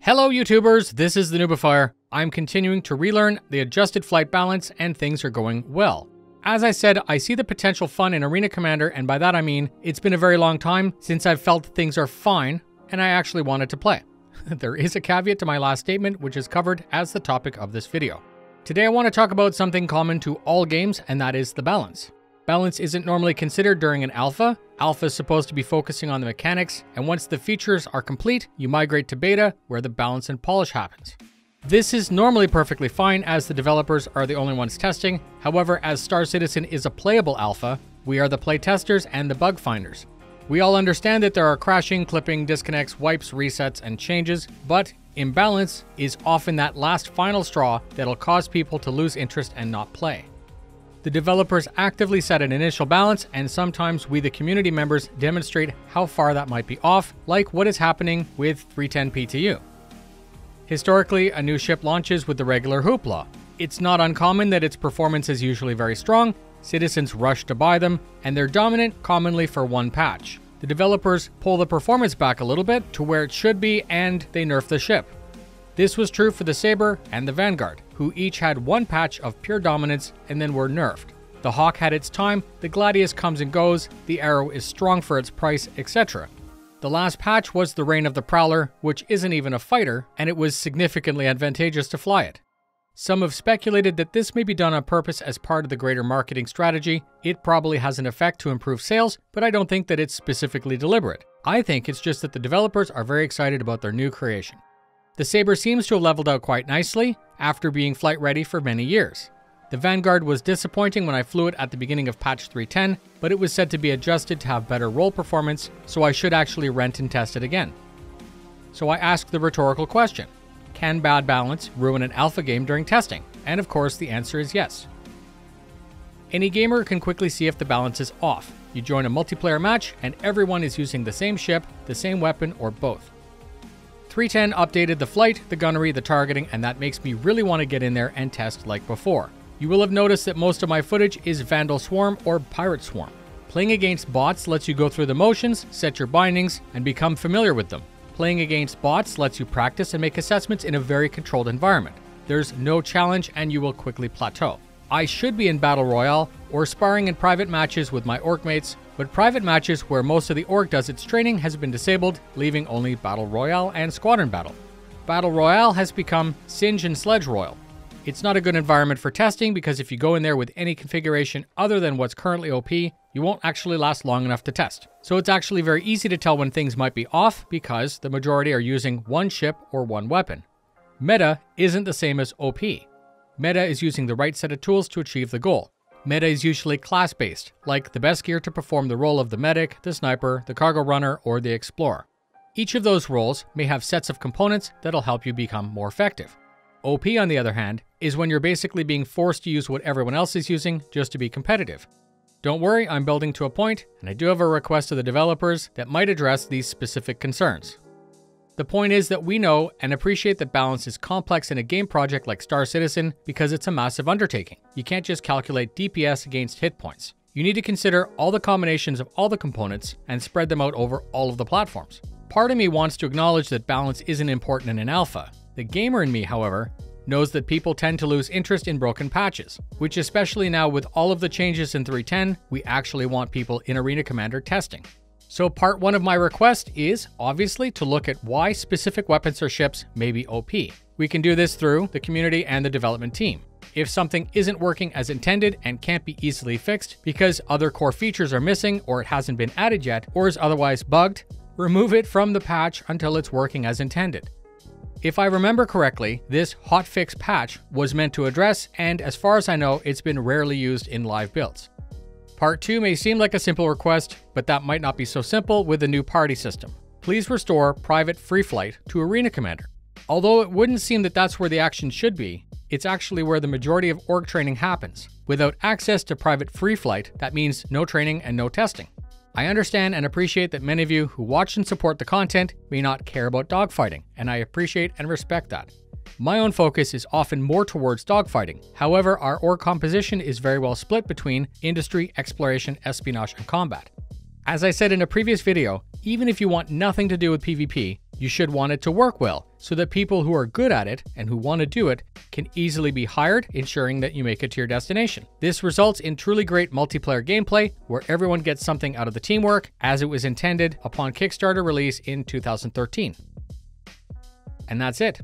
Hello YouTubers, this is the noobifier. I'm continuing to relearn the adjusted flight balance and things are going well. As I said, I see the potential fun in Arena Commander, and by that I mean it's been a very long time since I've felt things are fine and I actually wanted to play. There is a caveat to my last statement, which is covered as the topic of this video. Today I want to talk about something common to all games, and that is the balance. Balance isn't normally considered during an alpha. Alpha is supposed to be focusing on the mechanics, and once the features are complete, you migrate to beta, where the balance and polish happens. This is normally perfectly fine, as the developers are the only ones testing. However, as Star Citizen is a playable alpha, we are the play testers and the bug finders. We all understand that there are crashing, clipping, disconnects, wipes, resets, and changes, but imbalance is often that last final straw that'll cause people to lose interest and not play. The developers actively set an initial balance, and sometimes we, the community members, demonstrate how far that might be off, like what is happening with 310 PTU. Historically, a new ship launches with the regular hoopla. It's not uncommon that its performance is usually very strong, citizens rush to buy them, and they're dominant commonly for one patch. The developers pull the performance back a little bit to where it should be, and they nerf the ship. This was true for the Saber and the Vanguard, who each had one patch of pure dominance and then were nerfed. The Hawk had its time, the Gladius comes and goes, the Arrow is strong for its price, etc. The last patch was the Reign of the Prowler, which isn't even a fighter, and it was significantly advantageous to fly it. Some have speculated that this may be done on purpose as part of the greater marketing strategy. It probably has an effect to improve sales, but I don't think that it's specifically deliberate. I think it's just that the developers are very excited about their new creation. The Saber seems to have leveled out quite nicely after being flight ready for many years. The Vanguard was disappointing when I flew it at the beginning of patch 310, but it was said to be adjusted to have better roll performance, so I should actually rent and test it again. So I ask the rhetorical question: can bad balance ruin an alpha game during testing? And of course the answer is yes. Any gamer can quickly see if the balance is off. You join a multiplayer match and everyone is using the same ship, the same weapon, or both. 310 updated the flight, the gunnery, the targeting, and that makes me really want to get in there and test like before. You will have noticed that most of my footage is Vandal Swarm or Pirate Swarm. Playing against bots lets you go through the motions, set your bindings, and become familiar with them. Playing against bots lets you practice and make assessments in a very controlled environment. There's no challenge and you will quickly plateau. I should be in Battle Royale or sparring in private matches with my orc mates, but private matches where most of the orc does its training has been disabled, leaving only Battle Royale and Squadron Battle. Battle Royale has become Singe and Sledge Royal. It's not a good environment for testing because if you go in there with any configuration other than what's currently OP, you won't actually last long enough to test. So it's actually very easy to tell when things might be off because the majority are using one ship or one weapon. Meta isn't the same as OP. Meta is using the right set of tools to achieve the goal. Meta is usually class-based, like the best gear to perform the role of the medic, the sniper, the cargo runner, or the explorer. Each of those roles may have sets of components that'll help you become more effective. OP, on the other hand, is when you're basically being forced to use what everyone else is using just to be competitive. Don't worry, I'm building to a point, and I do have a request to the developers that might address these specific concerns. The point is that we know and appreciate that balance is complex in a game project like Star Citizen because it's a massive undertaking. You can't just calculate DPS against hit points. You need to consider all the combinations of all the components and spread them out over all of the platforms. Part of me wants to acknowledge that balance isn't important in an alpha. The gamer in me, however, knows that people tend to lose interest in broken patches, which especially now with all of the changes in 310, we actually want people in Arena Commander testing. So part one of my request is, obviously, to look at why specific weapons or ships may be OP. We can do this through the community and the development team. If something isn't working as intended and can't be easily fixed because other core features are missing or it hasn't been added yet or is otherwise bugged, remove it from the patch until it's working as intended. If I remember correctly, this hotfix patch was meant to address, and as far as I know, it's been rarely used in live builds. Part 2 may seem like a simple request, but that might not be so simple with the new party system. Please restore private free flight to Arena Commander. Although it wouldn't seem that that's where the action should be, it's actually where the majority of org training happens. Without access to private free flight, that means no training and no testing. I understand and appreciate that many of you who watch and support the content may not care about dogfighting, and I appreciate and respect that. My own focus is often more towards dogfighting. However, our org composition is very well split between industry, exploration, espionage, and combat. As I said in a previous video, even if you want nothing to do with PvP, you should want it to work well, so that people who are good at it and who want to do it can easily be hired, ensuring that you make it to your destination. This results in truly great multiplayer gameplay, where everyone gets something out of the teamwork, as it was intended upon Kickstarter release in 2013. And that's it.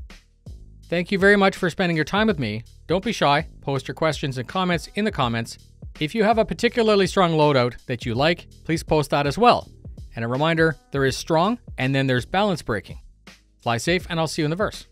Thank you very much for spending your time with me. Don't be shy, post your questions and comments in the comments. If you have a particularly strong loadout that you like, please post that as well. And a reminder, there is strong, and then there's balance breaking. Fly safe, and I'll see you in the verse.